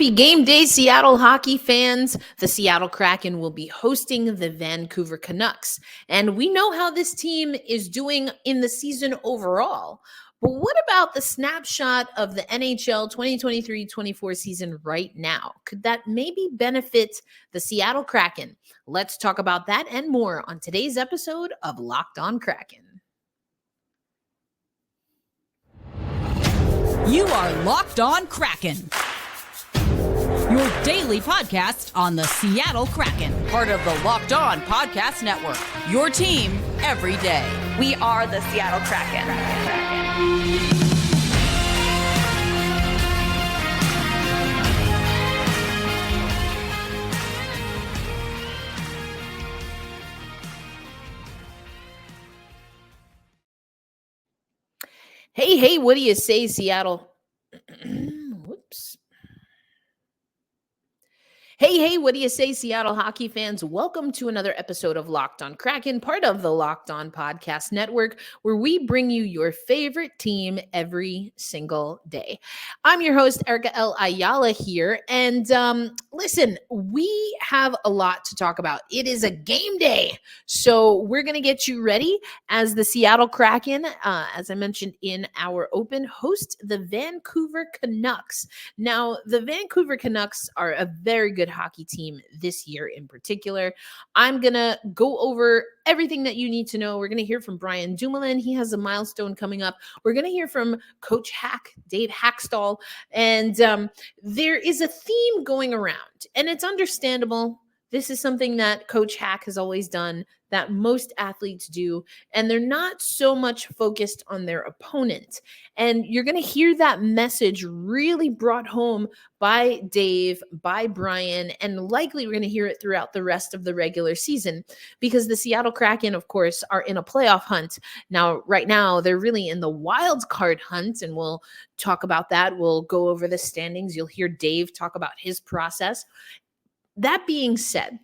Happy game day, Seattle hockey fans. The Seattle Kraken will be hosting the Vancouver Canucks. And we know how this team is doing in the season overall. But what about the snapshot of the NHL 2023-24 season right now? Could that maybe benefit the Seattle Kraken? Let's talk about that and more on today's episode of Locked On Kraken. You are Locked On Kraken, your daily podcast on the Seattle Kraken, part of the Locked On Podcast Network, your team every day. We are the Seattle Kraken. Hey, what do you say, Seattle? Whoops. Hey, what do you say, Seattle hockey fans? Welcome to another episode of Locked On Kraken, part of the Locked On Podcast Network, where we bring you your favorite team every single day. I'm your host, Erica L. Ayala here, and listen, we have a lot to talk about. It is a game day, so we're going to get you ready as the Seattle Kraken, as I mentioned in our open, host the Vancouver Canucks. Now, the Vancouver Canucks are a very good hockey team this year in particular. I'm going to go over everything that you need to know. We're going to hear from Brian Dumoulin. He has a milestone coming up. We're going to hear from Coach Dave Hakstol. And there is a theme going around, and it's understandable. This is something that Coach Hack has always done, that most athletes do, and they're not so much focused on their opponent. And you're going to hear that message really brought home by Dave, by Brian, and likely we're going to hear it throughout the rest of the regular season, because the Seattle Kraken, of course, are in a playoff hunt. Now, right now, they're really in the wild card hunt, and we'll talk about that. We'll go over the standings. You'll hear Dave talk about his process. That being said,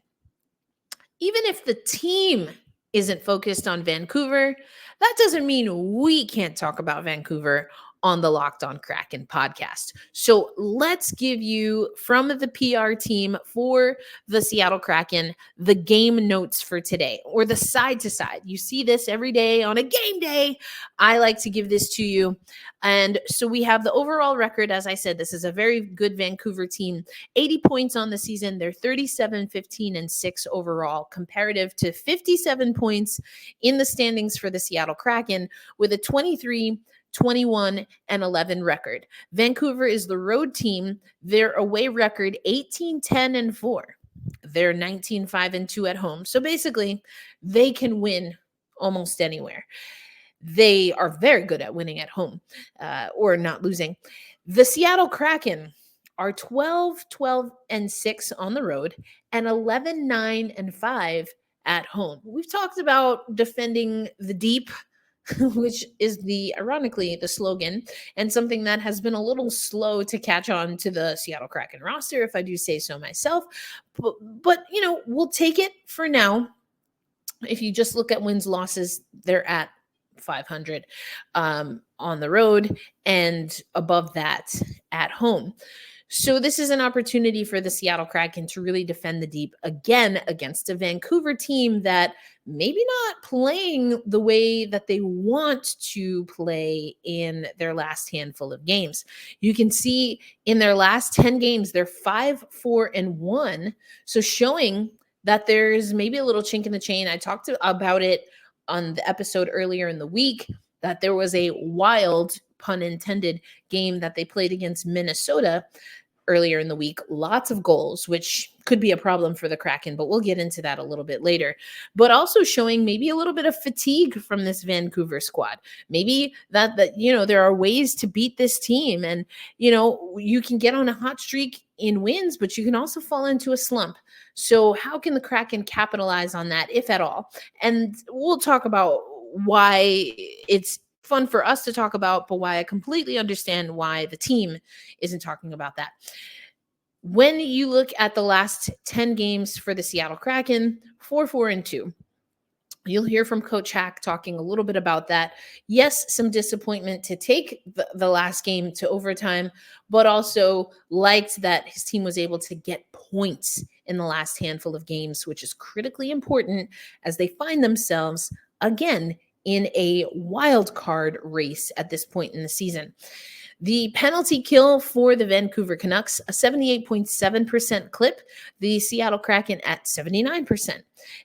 even if the team isn't focused on Vancouver, that doesn't mean we can't talk about Vancouver on the Locked On Kraken podcast. So let's give you, from the PR team for the Seattle Kraken, the game notes for today, or the side to side. You see this every day on a game day. I like to give this to you. And so we have the overall record. As I said, this is a very good Vancouver team. 80 points on the season. They're 37-15-6 overall, comparative to 57 points in the standings for the Seattle Kraken, with a 23-21-11 record. Vancouver is the road team. Their away record 18-10-4. They're 19-5-2 at home. So basically, they can win almost anywhere. They are very good at winning at home, or not losing. The Seattle Kraken are 12-12-6 on the road and 11-9-5 at home. We've talked about defending the deep, which is ironically the slogan, and something that has been a little slow to catch on to the Seattle Kraken roster, if I do say so myself. But we'll take it for now. If you just look at wins, losses, they're at 500 on the road and above that at home. So this is an opportunity for the Seattle Kraken to really defend the deep again against a Vancouver team that maybe not playing the way that they want to play in their last handful of games. You can see in their last 10 games, they're 5-4-1. So showing that there's maybe a little chink in the chain. I talked about it on the episode earlier in the week, that there was a wild, pun intended, game that they played against Minnesota earlier in the week. Lots of goals, which could be a problem for the Kraken, but we'll get into that a little bit later. But also showing maybe a little bit of fatigue from this Vancouver squad. Maybe that there are ways to beat this team, and you can get on a hot streak in wins, but you can also fall into a slump. So how can the Kraken capitalize on that, if at all? And we'll talk about why it's fun for us to talk about, but why I completely understand why the team isn't talking about that. When you look at the last 10 games for the Seattle Kraken, 4-4-2. You'll hear from Coach Hack talking a little bit about that. Yes, some disappointment to take the last game to overtime, but also liked that his team was able to get points in the last handful of games, which is critically important as they find themselves again in a wild card race at this point in the season. The penalty kill for the Vancouver Canucks, a 78.7% clip. The Seattle Kraken at 79%.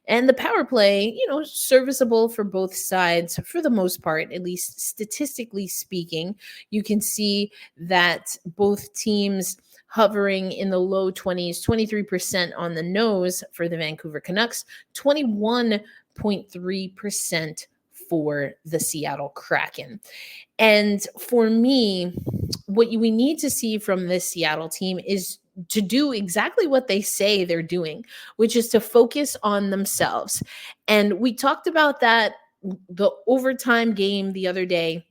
And the power play, serviceable for both sides for the most part, at least statistically speaking. You can see that both teams hovering in the low 20s, 23% on the nose for the Vancouver Canucks, 21.3% for the Seattle Kraken. And for me, what we need to see from this Seattle team is to do exactly what they say they're doing, which is to focus on themselves. And we talked about that, the overtime game the other day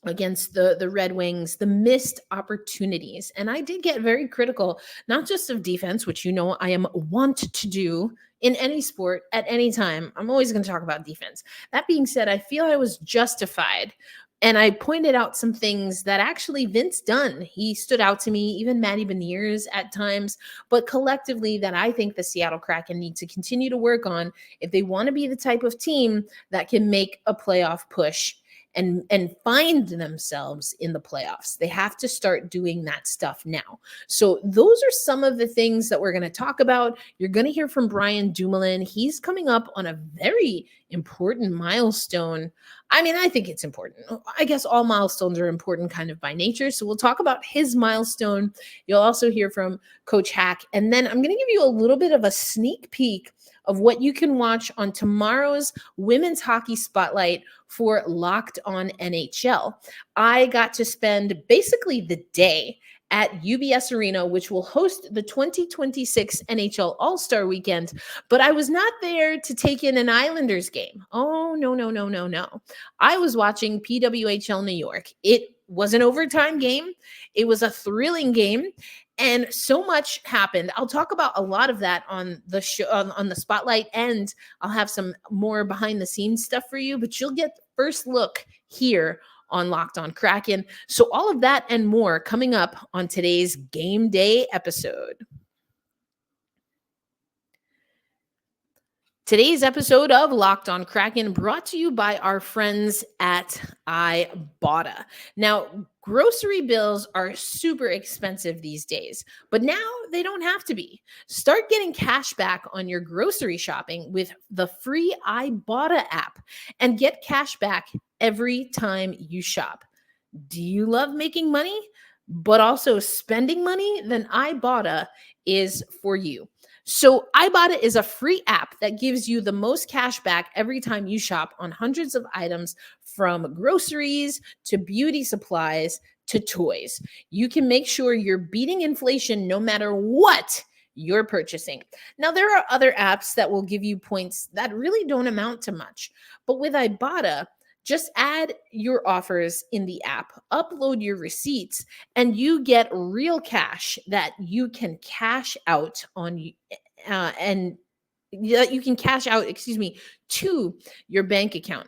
against the Red Wings, the missed opportunities. And I did get very critical, not just of defense, which I am wont to do in any sport at any time. I'm always going to talk about defense. That being said, I feel I was justified. And I pointed out some things that actually Vince Dunn, he stood out to me, even Matty Beniers at times, but collectively that I think the Seattle Kraken need to continue to work on if they want to be the type of team that can make a playoff push and find themselves in the playoffs. They have to start doing that stuff now. So those are some of the things that we're going to talk about. You're going to hear from Brian Dumoulin. He's coming up on a very important milestone. I mean, I think it's important. I guess all milestones are important kind of by nature. So we'll talk about his milestone. You'll also hear from Coach Hack. And then I'm going to give you a little bit of a sneak peek of what you can watch on tomorrow's Women's Hockey Spotlight for Locked On NHL. I got to spend basically the day at UBS Arena, which will host the 2026 NHL All-Star Weekend, but I was not there to take in an Islanders game. Oh, no. I was watching PWHL New York. It was an overtime game. It was a thrilling game. And so much happened. I'll talk about a lot of that on the show, on the spotlight, and I'll have some more behind the scenes stuff for you, but you'll get the first look here on Locked On Kraken. So all of that and more coming up on today's game day episode. Today's episode of Locked On Kraken brought to you by our friends at Ibotta. Now, grocery bills are super expensive these days, but now they don't have to be. Start getting cash back on your grocery shopping with the free Ibotta app and get cash back every time you shop. Do you love making money, but also spending money? Then Ibotta is for you. So Ibotta is a free app that gives you the most cash back every time you shop on hundreds of items, from groceries to beauty supplies to toys. You can make sure you're beating inflation no matter what you're purchasing. Now, there are other apps that will give you points that really don't amount to much, but with Ibotta, just add your offers in the app, upload your receipts, and you get real cash that you can cash out on to your bank account,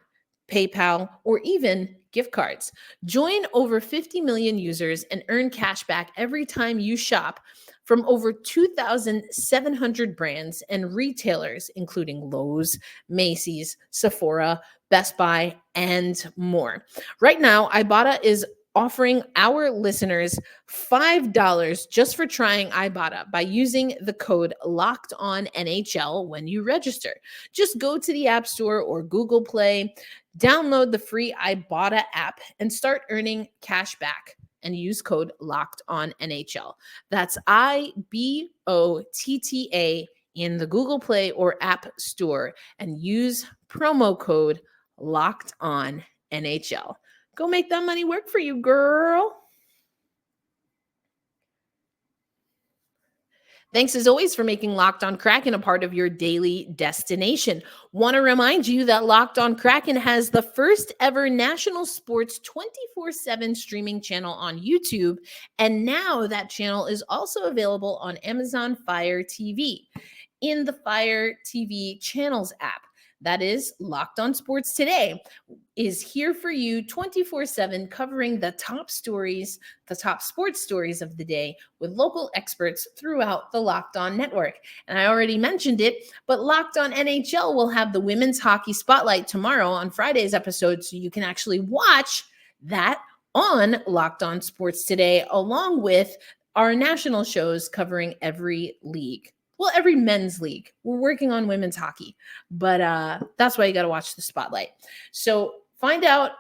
PayPal, or even gift cards. Join over 50 million users and earn cash back every time you shop from over 2,700 brands and retailers, including Lowe's, Macy's, Sephora, Best Buy, and more. Right now, Ibotta is offering our listeners $5 just for trying Ibotta by using the code LOCKEDONNHL when you register. Just go to the App Store or Google Play, download the free Ibotta app, and start earning cash back. And use code LOCKEDONNHL. That's IBOTTA in the Google Play or App Store, and use promo code LOCKEDONNHL. Go make that money work for you, girl. Thanks as always for making Locked On Kraken a part of your daily destination. Want to remind you that Locked On Kraken has the first ever national sports 24/7 streaming channel on YouTube. And now that channel is also available on Amazon Fire TV in the Fire TV Channels app. That is Locked On Sports Today, is here for you 24/7, covering the top stories, the top sports stories of the day with local experts throughout the Locked On network. And I already mentioned it, but Locked On NHL will have the women's hockey spotlight tomorrow on Friday's episode, so you can actually watch that on Locked On Sports Today, along with our national shows covering every league. Well, every men's league. We're working on women's hockey, but that's why you got to watch the spotlight. So find out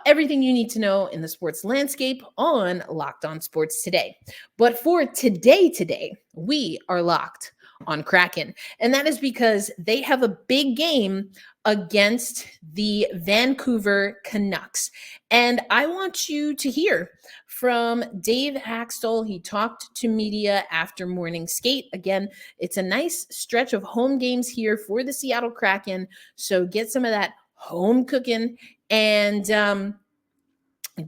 everything you need to know in the sports landscape on Locked On Sports Today. But for today, we are locked on Kraken. And that is because they have a big game against the Vancouver Canucks. And I want you to hear from Dave Hakstol. He talked to media after morning skate. Again, it's a nice stretch of home games here for the Seattle Kraken. So get some of that home cooking and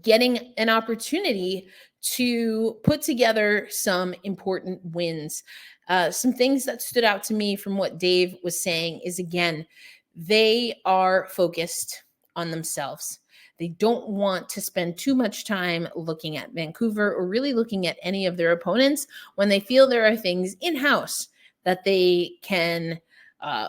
getting an opportunity to put together some important wins. Some things that stood out to me from what Dave was saying is, again, they are focused on themselves. They don't want to spend too much time looking at Vancouver or really looking at any of their opponents when they feel there are things in-house that they can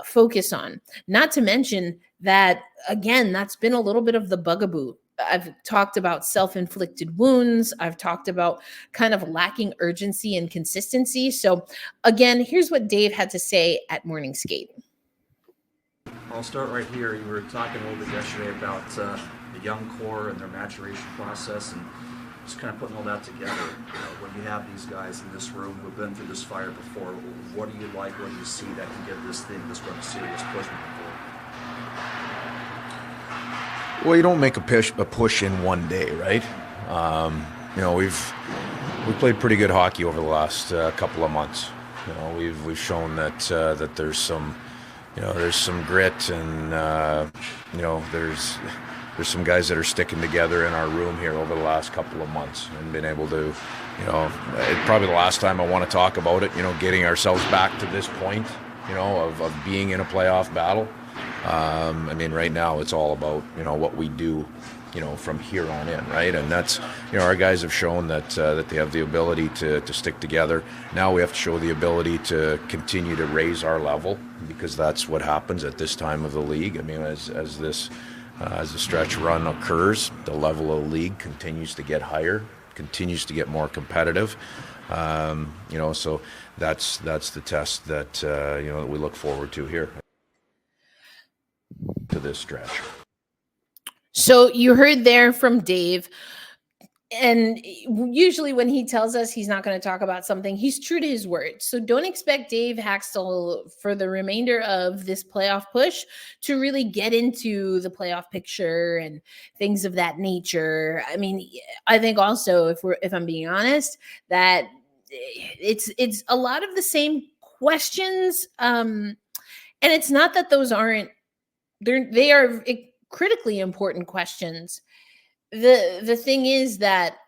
focus on. Not to mention that, again, that's been a little bit of the bugaboo. I've talked about self-inflicted wounds. I've talked about kind of lacking urgency and consistency. So again, here's what Dave had to say at morning skate. I'll start right here. You were talking a little bit yesterday about the young core and their maturation process and just kind of putting all that together. When you have these guys in this room who've been through this fire before, what do you like, what do you see that can give this thing this serious push moving forward? Well, you don't make a push in one day, right? We've played pretty good hockey over the last couple of months. We've shown that that there's some grit and there's some guys that are sticking together in our room here over the last couple of months and been able to, probably the last time I want to talk about it, getting ourselves back to this point, of being in a playoff battle. Right now it's all about, what we do, from here on in, right? And that's, our guys have shown that they have the ability to stick together. Now we have to show the ability to continue to raise our level, because that's what happens at this time of the league. As the stretch run occurs, the level of the league continues to get higher, continues to get more competitive. So that's the test that that we look forward to here to this stretch. So you heard there from Dave, and usually when he tells us he's not going to talk about something, he's true to his word. So don't expect Dave Hakstol for the remainder of this playoff push to really get into the playoff picture and things of that nature. I think also, if I'm being honest, that it's a lot of the same questions, and it's not that those aren't. They are critically important questions. The thing is that,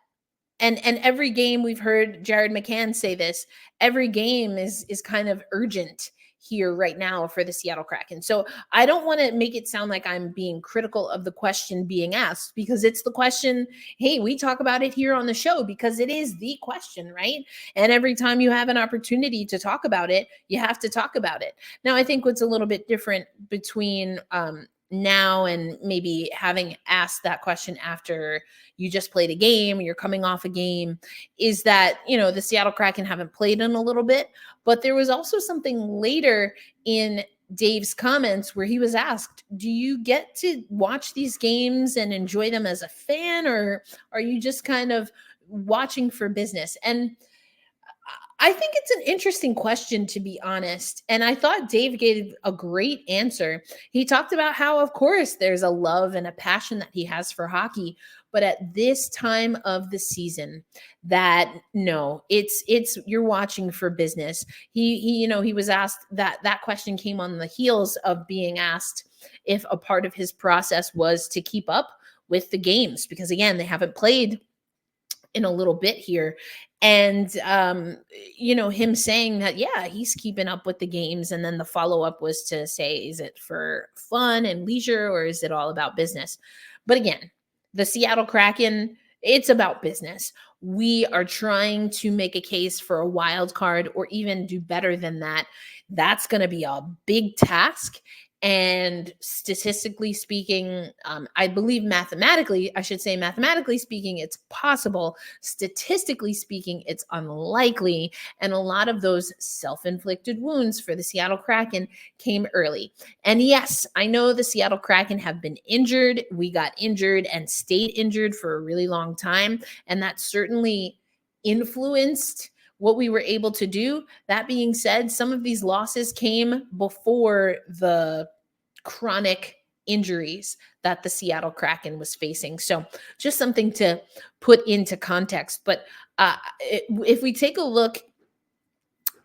and every game, we've heard Jared McCann say this, every game is kind of urgent here right now for the Seattle Kraken. So I don't want to make it sound like I'm being critical of the question being asked, because it's the question, hey, we talk about it here on the show because it is the question, right? And every time you have an opportunity to talk about it, you have to talk about it. Now, I think what's a little bit different between now and maybe having asked that question after you just played a game or you're coming off a game is that, the Seattle Kraken haven't played in a little bit, but there was also something later in Dave's comments where he was asked, do you get to watch these games and enjoy them as a fan, or are you just kind of watching for business? And I think it's an interesting question, to be honest. And I thought Dave gave a great answer. He talked about how, of course, there's a love and a passion that he has for hockey, but at this time of the season, that no, it's you're watching for business. He was asked that question came on the heels of being asked if a part of his process was to keep up with the games, because again, they haven't played in a little bit here. And, him saying that, yeah, he's keeping up with the games. And then the follow up was to say, is it for fun and leisure or is it all about business? But again, the Seattle Kraken, it's about business. We are trying to make a case for a wild card or even do better than that. That's going to be a big task. And statistically speaking, I believe mathematically speaking, it's possible. Statistically speaking, it's unlikely. And a lot of those self-inflicted wounds for the Seattle Kraken came early. And yes, I know the Seattle Kraken have been injured. We got injured and stayed injured for a really long time. And that certainly influenced what we were able to do. That being said, some of these losses came before the chronic injuries that the Seattle Kraken was facing. So just something to put into context. But if we take a look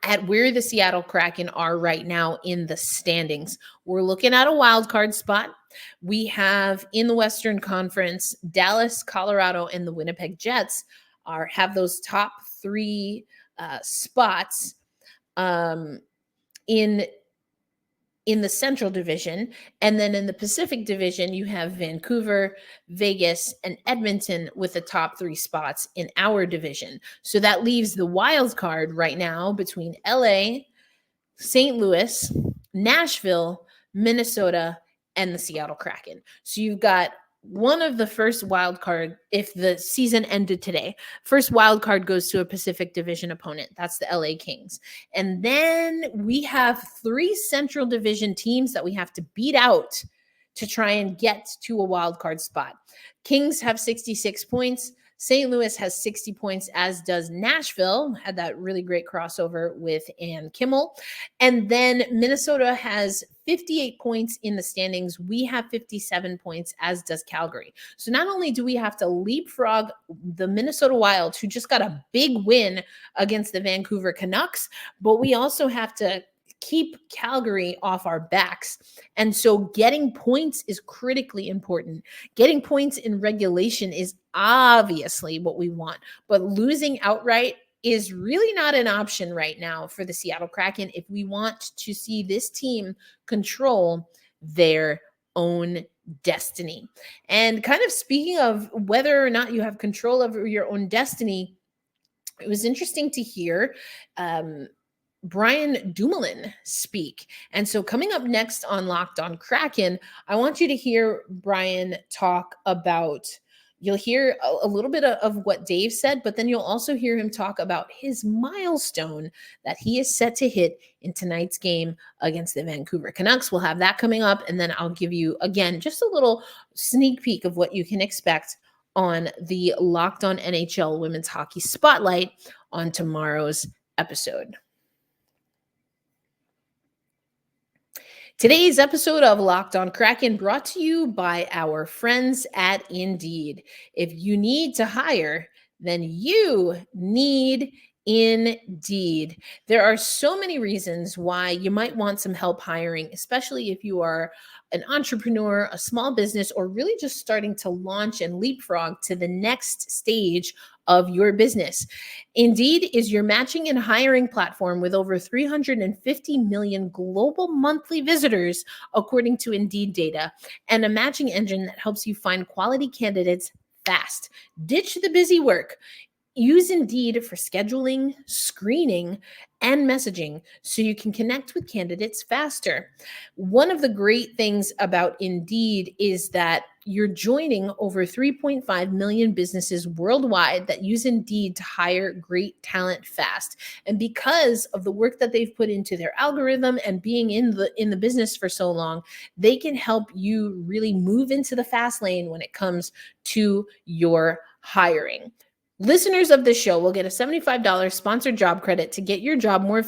at where the Seattle Kraken are right now in the standings, we're looking at a wild card spot. We have in the Western Conference, Dallas, Colorado, and the Winnipeg Jets have those top three spots in the Central Division. And then in the Pacific Division, you have Vancouver, Vegas, and Edmonton with the top three spots in our division. So that leaves the wild card right now between LA, St. Louis, Nashville, Minnesota, and the Seattle Kraken. So you've got one of the first wild card, if the season ended today, first wild card goes to a Pacific Division opponent. That's the LA Kings. And then we have three Central Division teams that we have to beat out to try and get to a wild card spot. Kings have 66 points. St. Louis has 60 points, as does Nashville, had that really great crossover with Ann Kimmel. And then Minnesota has 58 points in the standings. We have 57 points, as does Calgary. So not only do we have to leapfrog the Minnesota Wild, who just got a big win against the Vancouver Canucks, but we also have to keep Calgary off our backs. And so getting points is critically important. Getting points in regulation is obviously what we want, but losing outright is really not an option right now for the Seattle Kraken if we want to see this team control their own destiny. And kind of speaking of whether or not you have control over your own destiny, it was interesting to hear Brian Dumoulin speak. And so coming up next on Locked On Kraken, I want you to hear Brian talk about, you'll hear a little bit of what Dave said, but then you'll also hear him talk about his milestone that he is set to hit in tonight's game against the Vancouver Canucks. We'll have that coming up. And then I'll give you, again, just a little sneak peek of what you can expect on the Locked On NHL Women's Hockey Spotlight on tomorrow's episode. Today's episode of Locked On Kraken brought to you by our friends at Indeed. If you need to hire, then you need Indeed. There are so many reasons why you might want some help hiring, especially if you are an entrepreneur, a small business, or really just starting to launch and leapfrog to the next stage of your business. Indeed is your matching and hiring platform with over 350 million global monthly visitors, according to Indeed data, and a matching engine that helps you find quality candidates fast. Ditch the busy work. Use Indeed for scheduling, screening, and messaging so you can connect with candidates faster. One of the great things about Indeed is that you're joining over 3.5 million businesses worldwide that use Indeed to hire great talent fast. And because of the work that they've put into their algorithm and being in the business for so long, they can help you really move into the fast lane when it comes to your hiring. Listeners of this show will get a $75 sponsored job credit to get your job more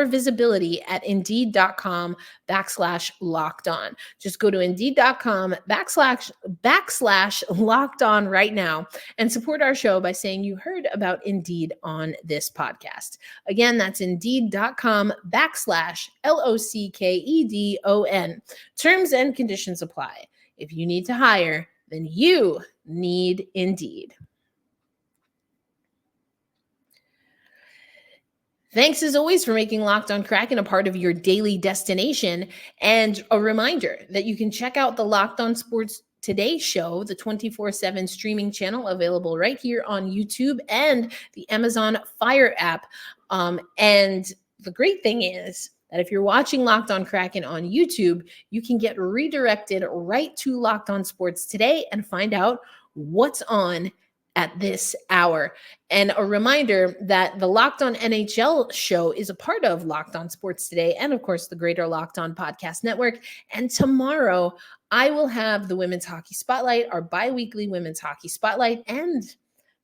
visibility at Indeed.com/locked on. Just go to Indeed.com/locked on right now and support our show by saying you heard about Indeed on this podcast. Again, that's Indeed.com/LOCKEDON. Terms and conditions apply. If you need to hire, then you need Indeed. Thanks as always for making Locked On Kraken a part of your daily destination. And a reminder that you can check out the Locked On Sports Today show, the 24/7 streaming channel available right here on YouTube and the Amazon Fire app. And the great thing is that if you're watching Locked On Kraken on YouTube, you can get redirected right to Locked On Sports Today and find out what's on at this hour. And a reminder that the Locked On NHL show is a part of Locked On Sports Today and, of course, the greater Locked On Podcast Network. And tomorrow, I will have the Women's Hockey Spotlight, our bi-weekly Women's Hockey Spotlight. And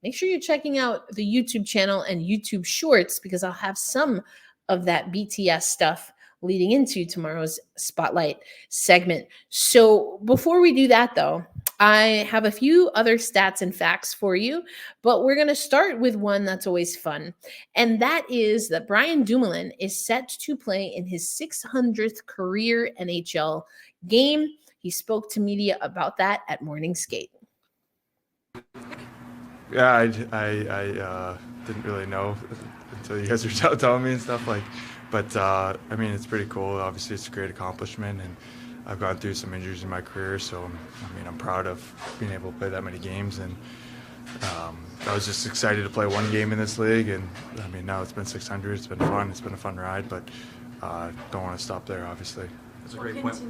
make sure you're checking out the YouTube channel and YouTube Shorts because I'll have some of that BTS stuff leading into tomorrow's Spotlight segment. So before we do that, though, I have a few other stats and facts for you, but we're going to start with one that's always fun. And that is that Brian Dumoulin is set to play in his 600th career NHL game. He spoke to media about that at Morning Skate. Yeah, I didn't really know until you guys were telling me and stuff but I mean, it's pretty cool. Obviously, it's a great accomplishment, and I've gone through some injuries in my career, so I mean, I'm proud of being able to play that many games, and I was just excited to play one game in this league, and I mean, now it's been 600. It's been fun. It's been a fun ride, but don't want to stop there, obviously. That's a great point.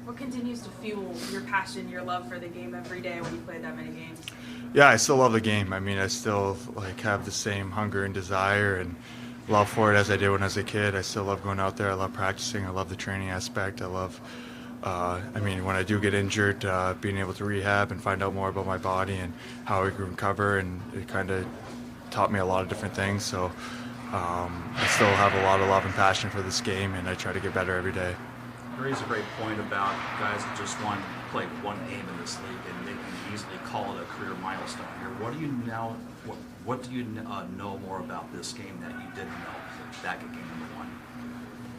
What continues to fuel your passion, your love for the game every day when you play that many games? Yeah, I still love the game. I mean, I still have the same hunger and desire and love for it as I did when I was a kid. I still love going out there. I love practicing. I love the training aspect. I love, I mean, when I do get injured, being able to rehab and find out more about my body and how I can recover, and it kind of taught me a lot of different things. So I still have a lot of love and passion for this game, and I try to get better every day. You raise a great point about guys that just want to play one game in this league, and they can easily call it a career milestone here. What do you now? What do you know more about this game that you didn't know back at game number one?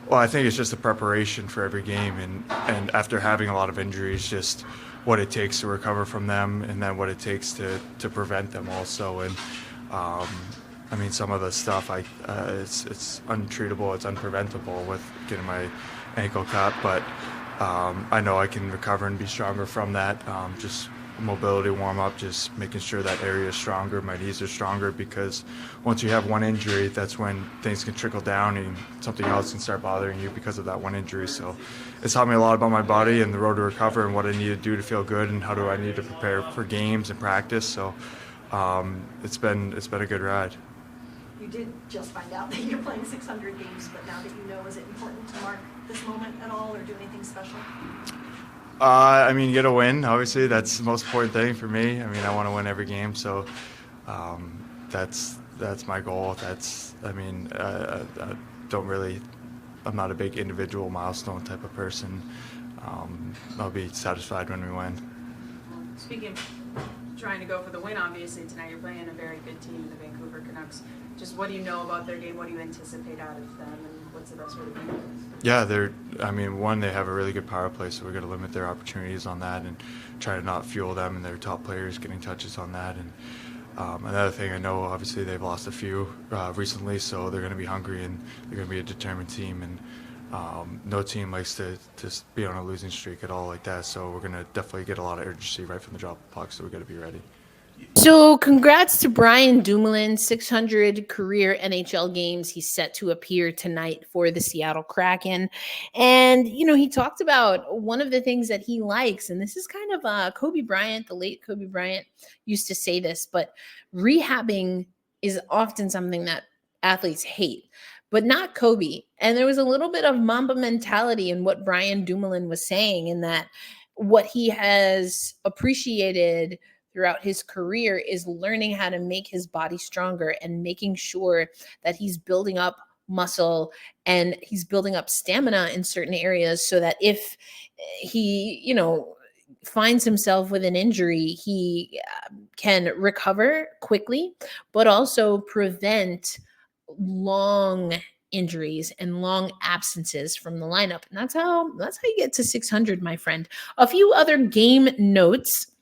Well, I think it's just the preparation for every game, and after having a lot of injuries, just what it takes to recover from them, and then what it takes to prevent them also. And I mean, some of the stuff it's untreatable, it's unpreventable with getting my ankle cut, but I know I can recover and be stronger from that. Just mobility warm up, just making sure that area is stronger, my knees are stronger, because once you have one injury, that's when things can trickle down and something else can start bothering you because of that one injury. So it's taught me a lot about my body and the road to recover and what I need to do to feel good and how do I need to prepare for games and practice. So it's been a good ride. You did just find out that you're playing 600 games, but now that you know, is it important to mark this moment at all or do anything special? I mean, get a win. Obviously, that's the most important thing for me. I mean, I want to win every game, so that's my goal. I mean, I don't really. I'm not a big individual milestone type of person. I'll be satisfied when we win. Speaking of trying to go for the win, obviously tonight you're playing a very good team, the Vancouver Canucks. Just what do you know about their game? What do you anticipate out of them, and what's the best way to beat them? Yeah, they have a really good power play, so we're going to limit their opportunities on that and try to not fuel them and their top players getting touches on that. And another thing, I know obviously they've lost a few recently, so they're going to be hungry and they're going to be a determined team. And no team likes to be on a losing streak at all like that, so we're going to definitely get a lot of urgency right from the drop of the puck, so we've got to be ready. So congrats to Brian Dumoulin, 600 career NHL games. He's set to appear tonight for the Seattle Kraken. And, you know, he talked about one of the things that he likes, and this is kind of Kobe Bryant, the late Kobe Bryant used to say this, but rehabbing is often something that athletes hate, but not Kobe. And there was a little bit of Mamba mentality in what Brian Dumoulin was saying, in that what he has appreciated throughout his career is learning how to make his body stronger and making sure that he's building up muscle and he's building up stamina in certain areas, so that if he, you know, finds himself with an injury, he can recover quickly, but also prevent long injuries and long absences from the lineup. And that's how you get to 600, my friend. A few other game notes.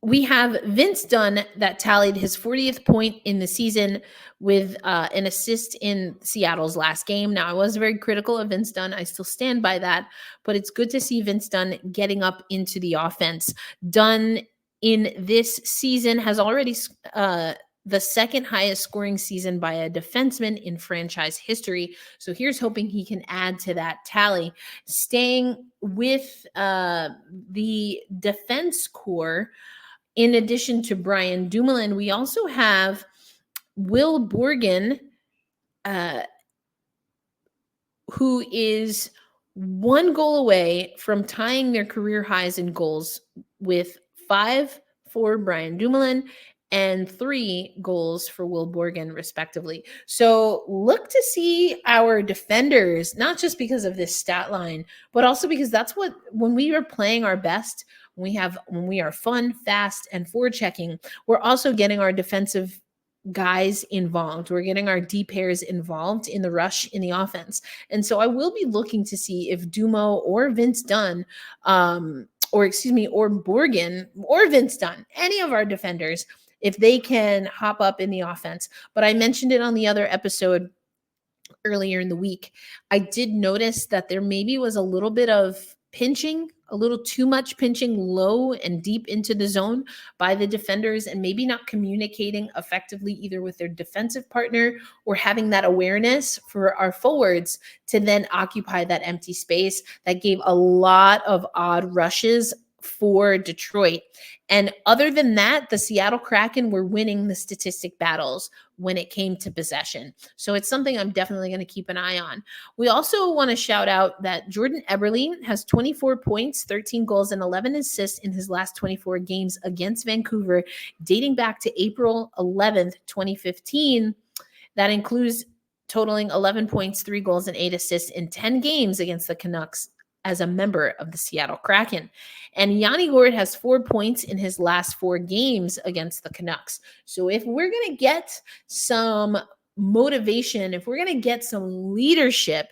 we have Vince Dunn that tallied his 40th point in the season with an assist in Seattle's last game. Now, I was very critical of Vince Dunn. I still stand by that, but it's good to see Vince Dunn getting up into the offense. Dunn in this season has already the second highest scoring season by a defenseman in franchise history. So here's hoping he can add to that tally. Staying with the defense core, in addition to Brian Dumoulin, we also have Will Borgen, who is 1 goal away from tying their career highs in goals with 5 for Brian Dumoulin and 3 goals for Will Borgen, respectively. So look to see our defenders, not just because of this stat line, but also because that's what, when we are playing our best, when we are fun, fast, and forechecking, we're also getting our defensive guys involved. We're getting our D pairs involved in the rush in the offense. And so I will be looking to see if Dumo or Vince Dunn, or Borgen or Vince Dunn, any of our defenders, if they can hop up in the offense. But I mentioned it on the other episode earlier in the week. I did notice that there maybe was a little bit of pinching, a little too much pinching low and deep into the zone by the defenders, and maybe not communicating effectively either with their defensive partner or having that awareness for our forwards to then occupy that empty space. That gave a lot of odd rushes for Detroit. And other than that, the Seattle Kraken were winning the statistic battles when it came to possession. So it's something I'm definitely going to keep an eye on. We also want to shout out that Jordan Eberle has 24 points, 13 goals, and 11 assists in his last 24 games against Vancouver, dating back to April 11th, 2015. That includes totaling 11 points, 3 goals, and 8 assists in 10 games against the Canucks as a member of the Seattle Kraken. And Yanni Gourde has 4 points in his last 4 games against the Canucks. So if we're going to get some motivation, if we're going to get some leadership,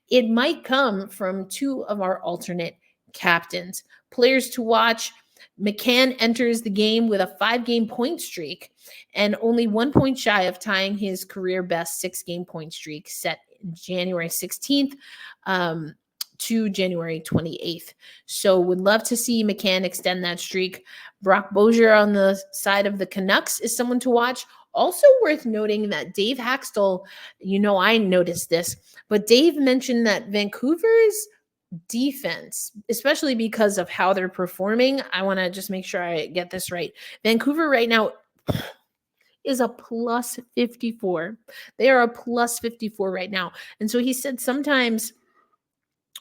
it might come from 2 of our alternate captains. Players to watch: McCann enters the game with a 5-game point streak and only 1 point shy of tying his career best 6-game point streak set January 16th. To January 28th. So would love to see McCann extend that streak. Brock Bozier on the side of the Canucks is someone to watch. Also worth noting that Dave Hakstol, I noticed this, but Dave mentioned that Vancouver's defense, especially because of how they're performing, I want to just make sure I get this right. Vancouver right now is a plus 54. They are a plus 54 right now. And so he said sometimes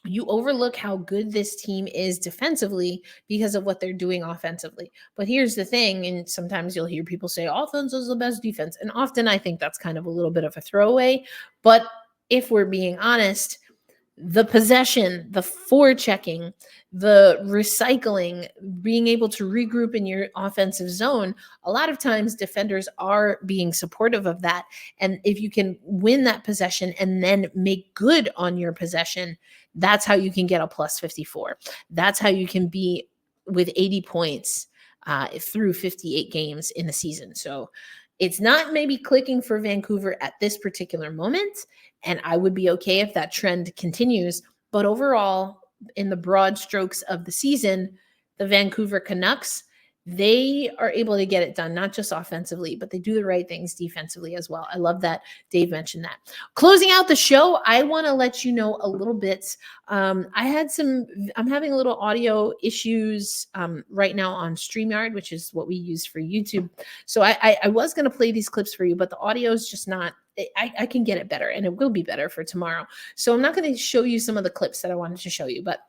you overlook how good this team is defensively because of what they're doing offensively. But here's the thing, and sometimes you'll hear people say offense is the best defense. And often I think that's kind of a little bit of a throwaway. But if we're being honest, the possession, the forechecking, the recycling, being able to regroup in your offensive zone, a lot of times defenders are being supportive of that. And if you can win that possession and then make good on your possession, that's how you can get a plus 54. That's how you can be with 80 points through 58 games in the season. So it's not maybe clicking for Vancouver at this particular moment, and I would be okay if that trend continues. But overall, in the broad strokes of the season, the Vancouver Canucks, they are able to get it done, not just offensively, but they do the right things defensively as well. I love that Dave mentioned that. Closing out the show, I want to let you know a little bit. I'm having a little audio issues right now on StreamYard, which is what we use for YouTube. So I was going to play these clips for you, but the audio is just not, I can get it better, and it will be better for tomorrow. So I'm not going to show you some of the clips that I wanted to show you, but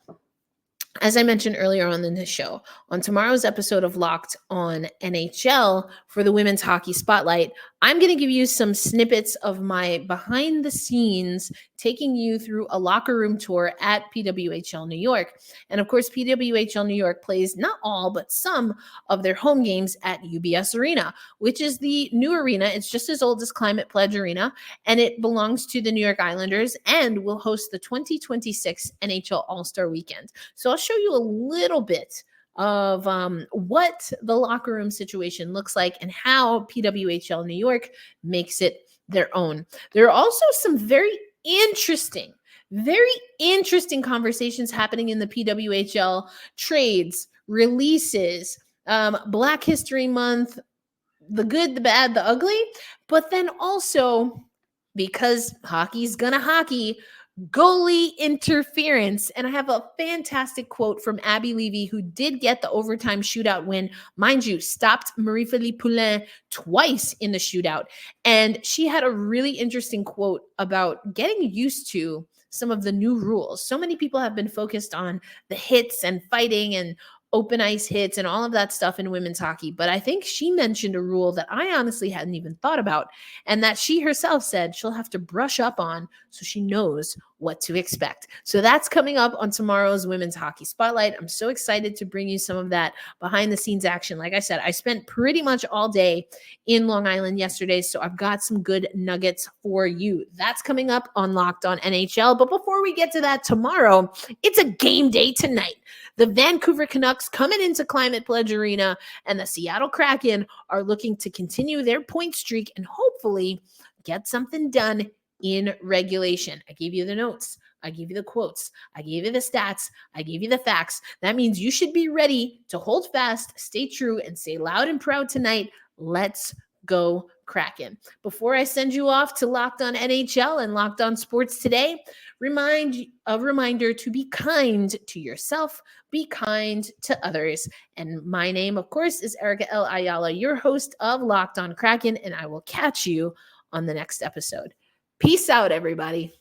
as I mentioned earlier on in the show, on tomorrow's episode of Locked on NHL for the Women's Hockey Spotlight, I'm going to give you some snippets of my behind the scenes, taking you through a locker room tour at PWHL New York. And of course, PWHL New York plays not all, but some of their home games at UBS Arena, which is the new arena. It's just as old as Climate Pledge Arena, and it belongs to the New York Islanders and will host the 2026 NHL All-Star Weekend. So I'll show you a little bit of what the locker room situation looks like and how PWHL New York makes it their own. There are also some very interesting conversations happening in the PWHL, trades, releases, Black History Month, the good, the bad, the ugly, but then also, because hockey's gonna hockey, goalie interference. And I have a fantastic quote from Abby Levy, who did get the overtime shootout win. Mind you, stopped Marie-Philippe Poulin twice in the shootout. And she had a really interesting quote about getting used to some of the new rules. So many people have been focused on the hits and fighting and open ice hits and all of that stuff in women's hockey. But I think she mentioned a rule that I honestly hadn't even thought about, and that she herself said she'll have to brush up on so she knows what to expect. So that's coming up on tomorrow's Women's Hockey Spotlight. I'm so excited to bring you some of that behind the scenes action. Like I said, I spent pretty much all day in Long Island yesterday, so I've got some good nuggets for you. That's coming up on Locked On NHL. But before we get to that tomorrow, it's a game day tonight. The Vancouver Canucks coming into Climate Pledge Arena, and the Seattle Kraken are looking to continue their point streak and hopefully get something done in regulation. I gave you the notes. I gave you the quotes. I gave you the stats. I gave you the facts. That means you should be ready to hold fast, stay true, and say loud and proud tonight, let's go Kraken. Before I send you off to Locked On NHL and Locked On Sports Today, a reminder to be kind to yourself, be kind to others. And my name, of course, is Erica L. Ayala, your host of Locked On Kraken, and I will catch you on the next episode. Peace out, everybody.